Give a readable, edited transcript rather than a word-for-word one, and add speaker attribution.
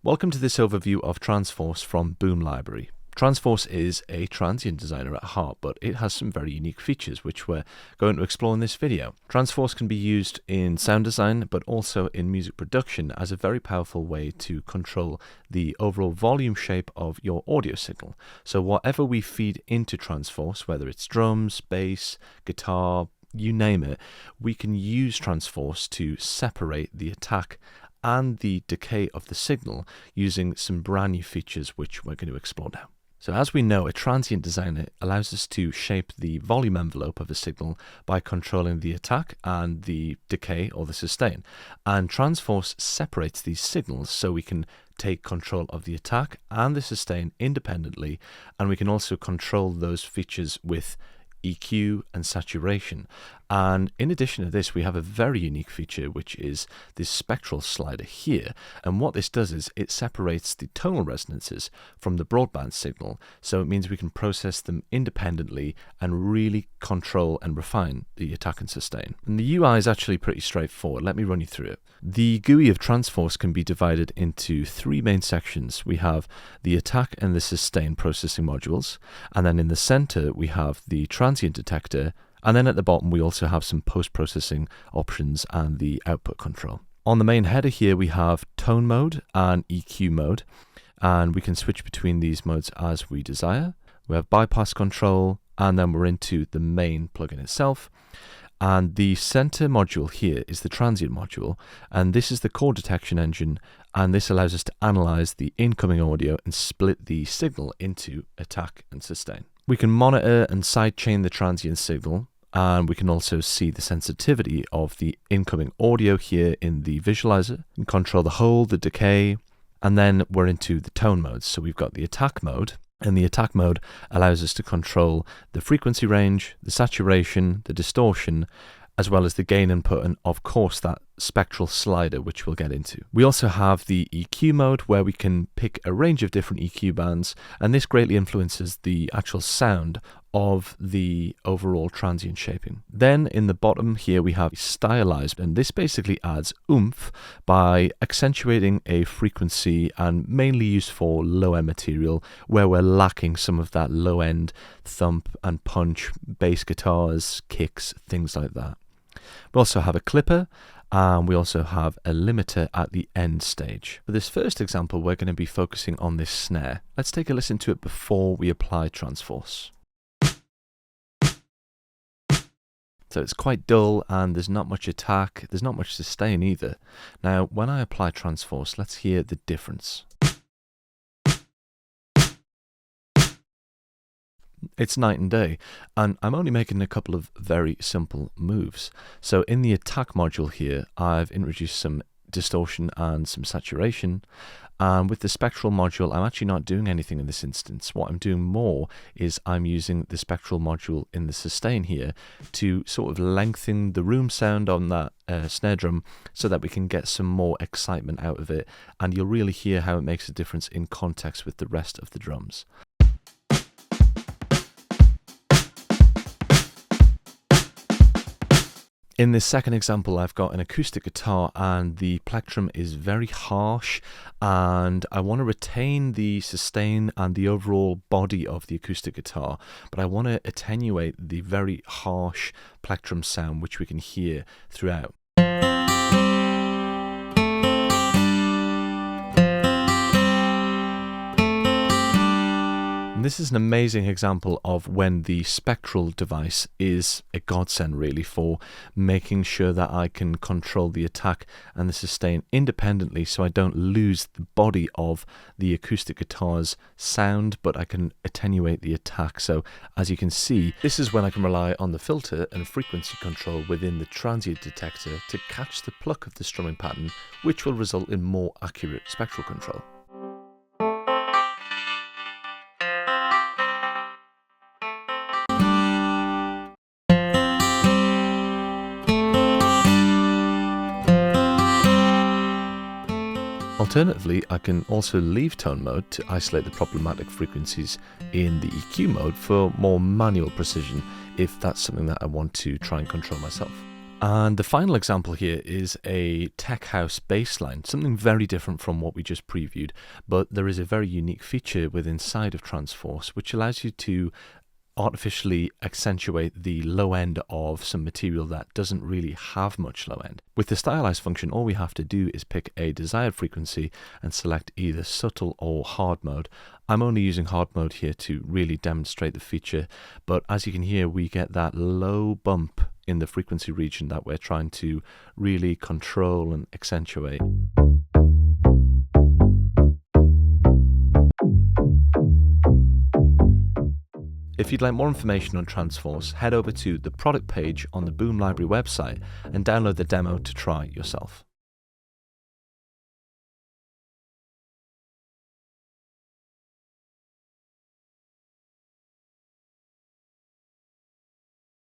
Speaker 1: Welcome to this overview of TRANSFORCE from Boom Library. TRANSFORCE is a transient designer at heart, but it has some very unique features which we're going to explore in this video. TRANSFORCE can be used in sound design, but also in music production as a very powerful way to control the overall volume shape of your audio signal. So whatever we feed into TRANSFORCE, whether it's drums, bass, guitar, you name it, we can use TRANSFORCE to separate the attack and the decay of the signal using some brand new features which we're going to explore now. So as we know, a transient designer allows us to shape the volume envelope of a signal by controlling the attack and the decay or the sustain. And TRANSFORCE separates these signals so we can take control of the attack and the sustain independently, and we can also control those features with EQ and saturation. And in addition to this, we have a very unique feature, which is this spectral slider here. And what this does is it separates the tonal resonances from the broadband signal. So it means we can process them independently and really control and refine the attack and sustain. And the UI is actually pretty straightforward. Let me run you through it. The GUI of TRANSFORCE can be divided into three main sections. We have the attack and the sustain processing modules. And then in the center, we have the transient detector. And then at the bottom, we also have some post-processing options and the output control. On the main header here, we have tone mode and EQ mode, and we can switch between these modes as we desire. We have bypass control, and then we're into the main plugin itself. And the center module here is the transient module, and this is the core detection engine, and this allows us to analyze the incoming audio and split the signal into attack and sustain. We can monitor and sidechain the transient signal, and we can also see the sensitivity of the incoming audio here in the visualizer, and control the hold, the decay, and then we're into the tone modes. So we've got the attack mode, and the attack mode allows us to control the frequency range, the saturation, the distortion, as well as the gain input, and of course that spectral slider, which we'll get into. We also have the EQ mode, where we can pick a range of different EQ bands, and this greatly influences the actual sound of the overall transient shaping. Then in the bottom here we have stylized, and this basically adds oomph by accentuating a frequency, and mainly used for low-end material where we're lacking some of that low-end thump and punch, bass guitars, kicks, things like that. We also have a clipper, and we also have a limiter at the end stage. For this first example, we're going to be focusing on this snare. Let's take a listen to it before we apply TRANSFORCE. So it's quite dull, and there's not much attack, there's not much sustain either. Now, when I apply TRANSFORCE, let's hear the difference. It's night and day, and I'm only making a couple of very simple moves. So in the attack module here, I've introduced some distortion and some saturation, and with the spectral module, I'm actually not doing anything in this instance. What I'm doing more is I'm using the spectral module in the sustain here to sort of lengthen the room sound on that snare drum so that we can get some more excitement out of it, and you'll really hear how it makes a difference in context with the rest of the drums. In this second example, I've got an acoustic guitar, and the plectrum is very harsh, and I want to retain the sustain and the overall body of the acoustic guitar, but I want to attenuate the very harsh plectrum sound which we can hear throughout. This is an amazing example of when the spectral device is a godsend, really, for making sure that I can control the attack and the sustain independently, so I don't lose the body of the acoustic guitar's sound, but I can attenuate the attack. So as you can see, this is when I can rely on the filter and frequency control within the transient detector to catch the pluck of the strumming pattern, which will result in more accurate spectral control. Alternatively, I can also leave tone mode to isolate the problematic frequencies in the EQ mode for more manual precision if that's something that I want to try and control myself. And the final example here is a tech house bassline, something very different from what we just previewed, but there is a very unique feature within inside of TRANSFORCE which allows you to artificially accentuate the low end of some material that doesn't really have much low end. With the stylize function, all we have to do is pick a desired frequency and select either subtle or hard mode. I'm only using hard mode here to really demonstrate the feature, but as you can hear, we get that low bump in the frequency region that we're trying to really control and accentuate. If you'd like more information on TRANSFORCE, head over to the product page on the Boom Library website and download the demo to try yourself.